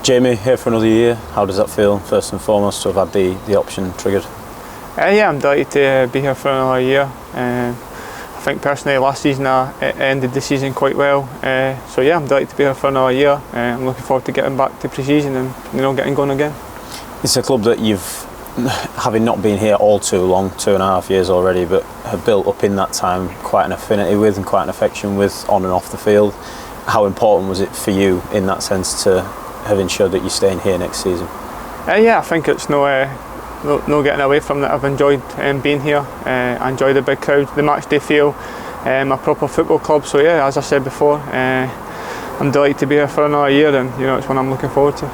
Jamie, here for another year. How does that feel, first and foremost, to have had the option triggered? Yeah, I'm delighted to be here for another year. I think personally last season I ended the season quite well. So yeah, I'm delighted to be here for another year. I'm looking forward to getting back to pre-season and getting going again. It's a club that you've, having not been here all too long, 2.5 years already, but have built up in that time quite an affinity with and quite an affection with on and off the field. How important was it for you in that sense to have ensured that you're staying here next season? Yeah, I think it's no getting away from that. I've enjoyed being here. I enjoy the big crowd, the match day feel, a proper football club. So yeah, as I said before, I'm delighted to be here for another year, and it's one I'm looking forward to.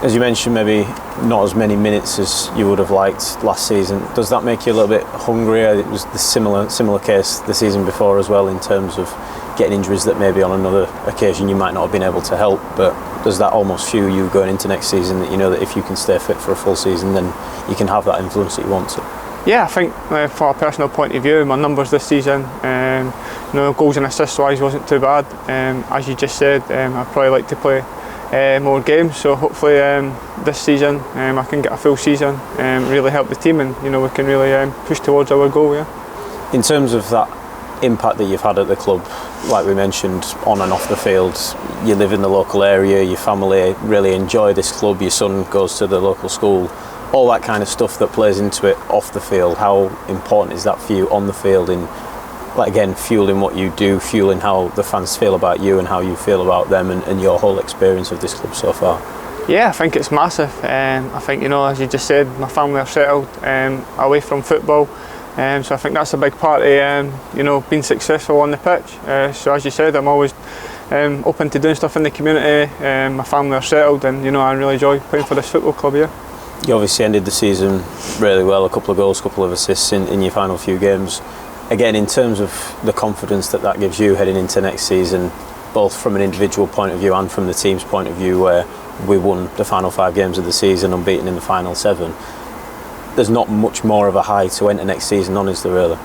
As you mentioned, maybe not as many minutes as you would have liked last season. Does that make you a little bit hungrier? It was the similar case the season before as well, in terms of getting injuries that maybe on another occasion you might not have been able to help. But does that almost fuel you going into next season, that you know that if you can stay fit for a full season, then you can have that influence that you want to? Yeah, I think from a personal point of view, my numbers this season, goals and assists wise wasn't too bad. As you just said, I'd probably like to play more games, so hopefully this season I can get a full season, really help the team, and we can really push towards our goal. Yeah. In terms of that impact that you've had at the club, like we mentioned, on and off the field, you live in the local area, your family really enjoy this club, your son goes to the local school, all that kind of stuff that plays into it off the field. How important is that for you on the field, in, like, again, fueling what you do, fueling how the fans feel about you and how you feel about them, and your whole experience of this club so far? Yeah, I think it's massive. I think, as you just said, my family are settled away from football. So I think that's a big part of being successful on the pitch. So as you said, I'm always open to doing stuff in the community. My family are settled, and I really enjoy playing for this football club. Yeah. You obviously ended the season really well, a couple of goals, a couple of assists in your final few games. Again, in terms of the confidence that gives you heading into next season, both from an individual point of view and from the team's point of view, where we won the final 5 games of the season, unbeaten in the final 7. There's not much more of a high to enter next season on, is there really?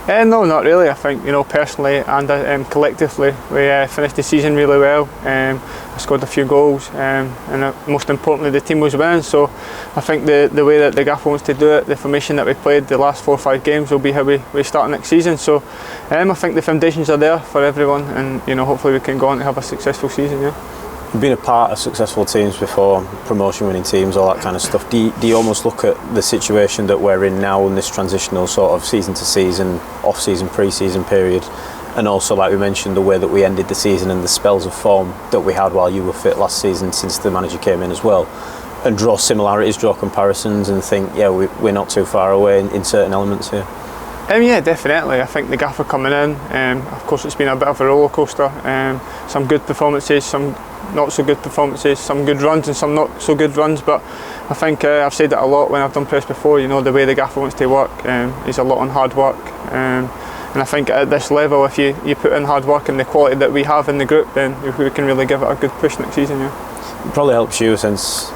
No, not really. I think personally and collectively we finished the season really well. I scored a few goals, and most importantly the team was winning. So I think the way that the gaffer wants to do it, the formation that we played the last 4 or 5 games, will be how we start next season. So I think the foundations are there for everyone, and hopefully we can go on to have a successful season. Yeah. You've been a part of successful teams before, promotion winning teams, all that kind of stuff. Do you almost look at the situation that we're in now in this transitional sort of season to season, off season, pre-season period, and also, like we mentioned, the way that we ended the season and the spells of form that we had while you were fit last season since the manager came in as well, and draw similarities, draw comparisons, and think, yeah, we're not too far away in certain elements here? Yeah, definitely. I think the gaffer coming in, of course it's been a bit of a roller coaster. Some good performances, some not so good performances, some good runs and some not so good runs, but I think I've said that a lot when I've done press before, the way the gaffer wants to work is a lot on hard work, and I think at this level, if you put in hard work and the quality that we have in the group, then we can really give it a good push next season. Yeah. It probably helps you since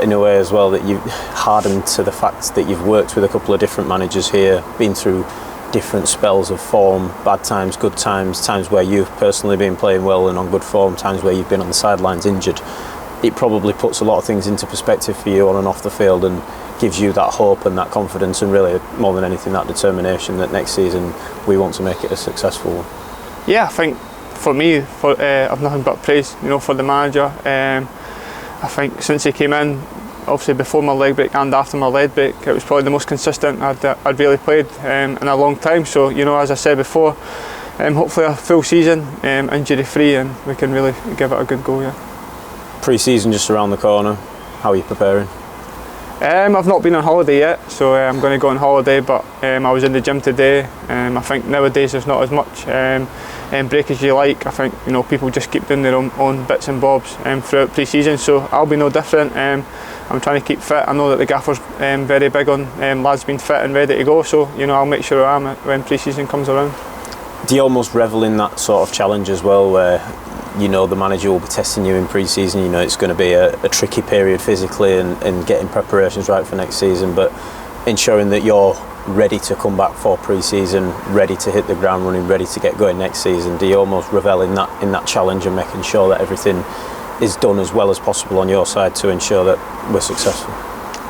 in a way as well that you've hardened to the fact that you've worked with a couple of different managers here, been through different spells of form, bad times, good times, times where you've personally been playing well and on good form, times where you've been on the sidelines injured. It probably puts a lot of things into perspective for you on and off the field, and gives you that hope and that confidence, and really more than anything that determination that next season we want to make it a successful one. Yeah, I think for me, I've nothing but praise for the manager. I think since he came in, obviously before my leg break and after my leg break, it was probably the most consistent I'd really played in a long time. So as I said before, hopefully a full season, injury free, and we can really give it a good go. Yeah. Pre-season just around the corner. How are you preparing? I've not been on holiday yet, so I'm going to go on holiday, but I was in the gym today. I think nowadays there's not as much break as you like. I think people just keep doing their own bits and bobs throughout pre-season, so I'll be no different. I'm trying to keep fit. I know that the gaffer's very big on lads being fit and ready to go, so I'll make sure I am when pre-season comes around. Do you almost revel in that sort of challenge as well, where the manager will be testing you in pre-season, it's going to be a tricky period physically and getting preparations right for next season, but ensuring that you're ready to come back for pre-season, ready to hit the ground running, ready to get going next season? Do you almost revel in that challenge and making sure that everything is done as well as possible on your side to ensure that we're successful?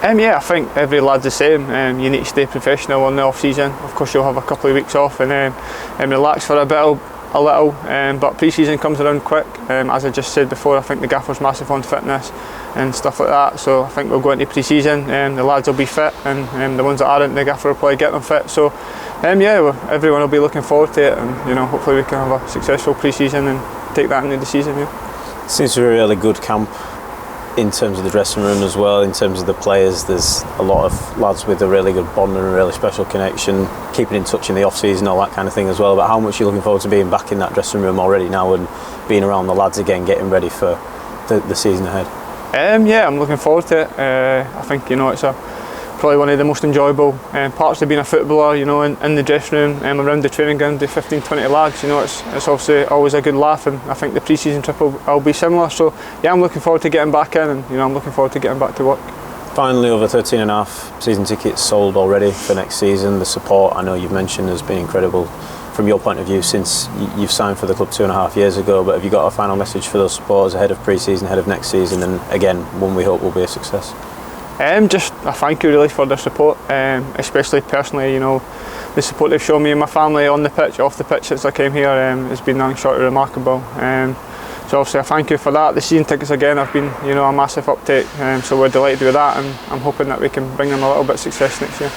Yeah, I think every lad's the same. You need to stay professional in the off season. Of course, you'll have a couple of weeks off and relax for a little. But pre-season comes around quick. As I just said before, I think the gaffer's massive on fitness and stuff like that. So I think we'll go into pre-season. The lads will be fit, and the ones that aren't, the gaffer will probably get them fit. So everyone will be looking forward to it, and hopefully we can have a successful pre-season and take that into the season. Yeah. Seems to be a really good camp in terms of the dressing room as well, in terms of the players. There's a lot of lads with a really good bond and a really special connection, keeping in touch in the off-season, all that kind of thing as well. But how much are you looking forward to being back in that dressing room already now and being around the lads again, getting ready for the season ahead? I'm looking forward to it. I think it's probably one of the most enjoyable parts of being a footballer, in the dressing room, around the training ground, the 15-20 lads, it's obviously always a good laugh, and I think the pre-season trip will be similar. So yeah, I'm looking forward to getting back in, and I'm looking forward to getting back to work. Finally, over 13.5 season tickets sold already for next season. The support, I know you've mentioned, has been incredible from your point of view since you've signed for the club 2.5 years ago. But have you got a final message for those supporters ahead of pre-season, ahead of next season, and again, one we hope will be a success? Just a thank you really for their support, especially personally, the support they've shown me and my family on the pitch, off the pitch since I came here has been nothing short of remarkable. So obviously a thank you for that. The season tickets again have been a massive uptake, so we're delighted with that, and I'm hoping that we can bring them a little bit of success next year.